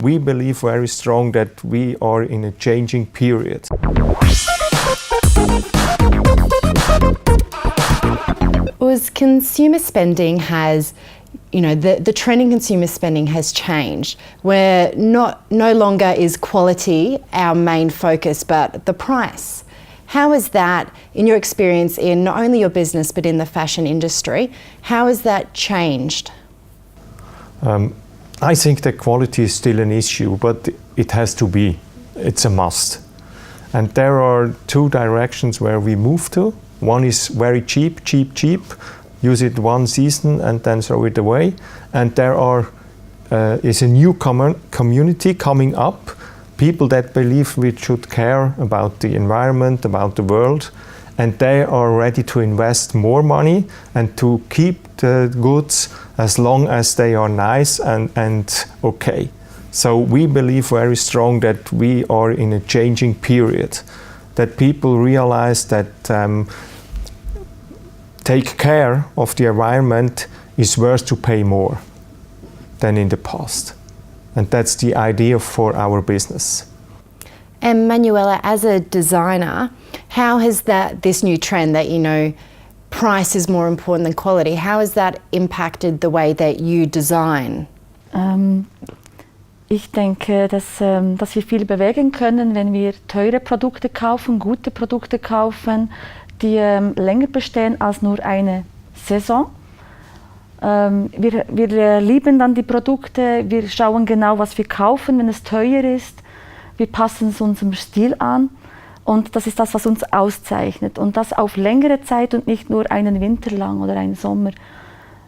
We believe very strong that we are in a changing period. As consumer spending has, the trend in consumer spending has changed, where no longer is quality our main focus, but the price. How is that, in your experience in not only your business but in the fashion industry, how has that changed? I think that quality is still an issue, but it has to be. It's a must. And there are two directions where we move to. One is very cheap, use it one season and then throw it away. And there is a new community coming up, people that believe we should care about the environment, about the world, and they are ready to invest more money and to keep the goods as long as they are nice and okay. So we believe very strong that we are in a changing period, that people realize that take care of the environment is worth to pay more than in the past. And that's the idea for our business. And Manuela, as a designer, how has this new trend that, price is more important than quality, how has that impacted the way that you design? Ich denke, dass wir viel bewegen können, wenn wir teure Produkte kaufen, gute Produkte kaufen, die länger bestehen als nur eine Saison. Wir lieben dann die Produkte, wir schauen genau, was wir kaufen, wenn es teuer ist. Wir passen es unserem Stil an und das ist das, was uns auszeichnet. Und das auf längere Zeit und nicht nur einen Winter lang oder einen Sommer.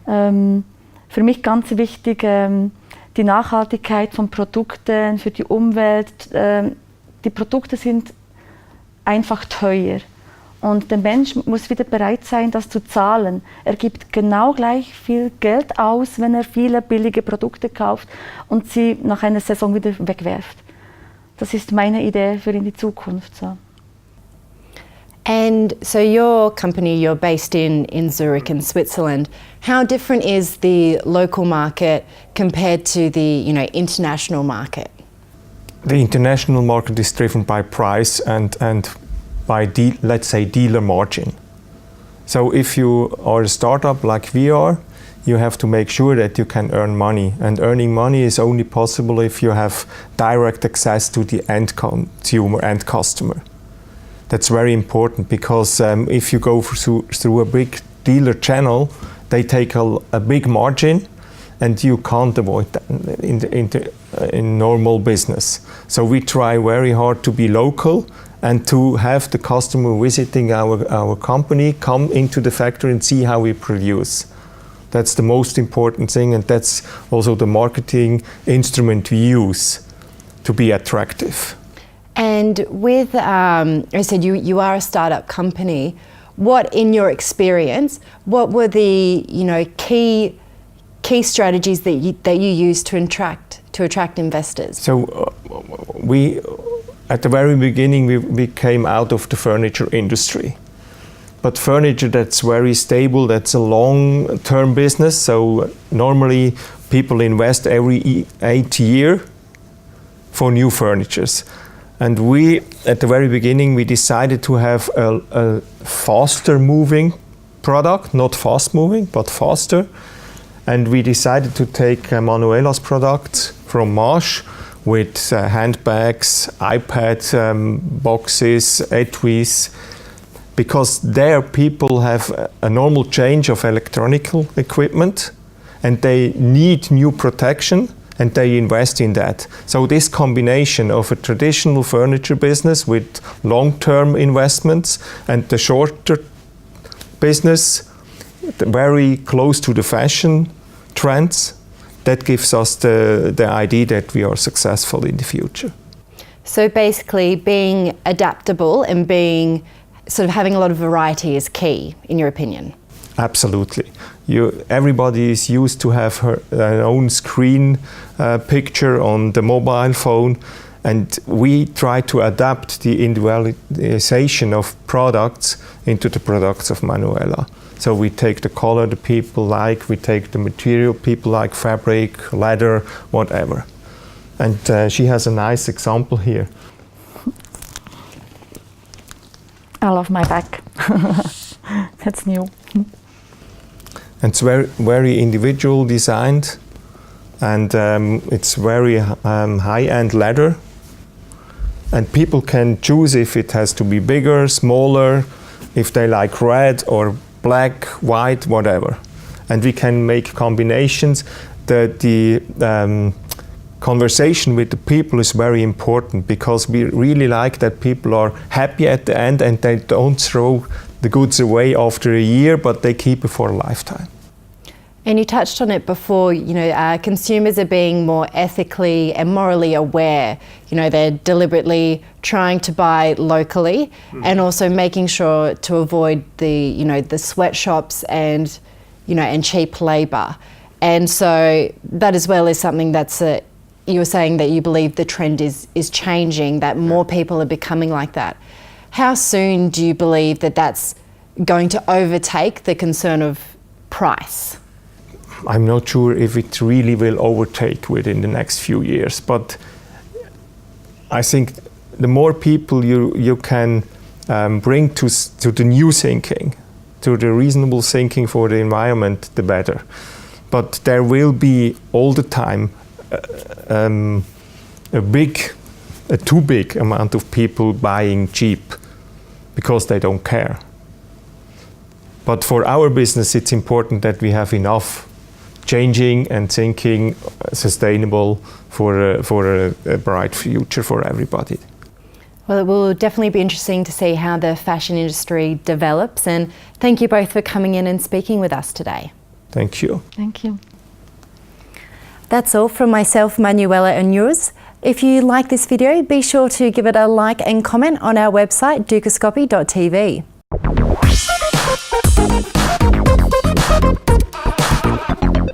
Für mich ganz wichtig, die Nachhaltigkeit von Produkten für die Umwelt. Die Produkte sind einfach teuer. Und der Mensch muss wieder bereit sein, das zu zahlen. Er gibt genau gleich viel Geld aus, wenn er viele billige Produkte kauft und sie nach einer Saison wieder wegwerft. Das ist meine Idee für in die Zukunft. So. And so your company, you're based in Zurich in Switzerland. How different is the local market compared to the international market? The international market is driven by price and by, let's say, dealer margin. So if you are a startup like we are, you have to make sure that you can earn money. And earning money is only possible if you have direct access to the end consumer, end customer. That's very important because if you go through a big dealer channel, they take a big margin and you can't avoid that in normal business. So we try very hard to be local and to have the customer visiting our company come into the factory and see how we produce. That's the most important thing, and that's also the marketing instrument we use to be attractive. And with, I said you are a startup company. What, in your experience, what were the key strategies that you used to attract investors? So we, at the very beginning, we came out of the furniture industry. But furniture that's very stable, that's a long-term business. So normally people invest every 8 years for new furnitures. And we, at the very beginning, we decided to have a faster moving product, not fast moving, but faster. And we decided to take Manuela's products from MASCH with handbags, iPad boxes, etuis, because there people have a normal change of electronic equipment and they need new protection and they invest in that. So this combination of a traditional furniture business with long-term investments and the shorter business, very close to the fashion trends, that gives us the idea that we are successful in the future. So basically being adaptable and being sort of having a lot of variety is key, in your opinion? Absolutely. Everybody is used to have their own screen picture on the mobile phone, and we try to adapt the individualization of products into the products of Manuela. So we take the color the people like, we take the material people like, fabric, leather, whatever. And she has a nice example here. I love my bag. That's new. And it's very, very individual designed, and it's very high-end leather. And people can choose if it has to be bigger, smaller, if they like red or black, white, whatever. And we can make combinations. The conversation with the people is very important, because we really like that people are happy at the end and they don't throw the goods away after a year, but they keep it for a lifetime. And you touched on it before, you know, consumers are being more ethically and morally aware. You know, they're deliberately trying to buy locally and also making sure to avoid the, you know, the sweatshops and, you know, and cheap labour. And so that as well is something that's you were saying that you believe the trend is changing, that more people are becoming like that. How soon do you believe that that's going to overtake the concern of price? I'm not sure if it really will overtake within the next few years, but I think the more people you can bring to the new thinking, to the reasonable thinking for the environment, the better. But there will be all the time a too big amount of people buying cheap because they don't care. But for our business, it's important that we have enough changing and thinking sustainable for a bright future for everybody. Well, it will definitely be interesting to see how the fashion industry develops, and thank you both for coming in and speaking with us today. Thank you. Thank you. That's all from myself, Manuela and Urs. If you like this video, be sure to give it a like and comment on our website, dukascopy.tv.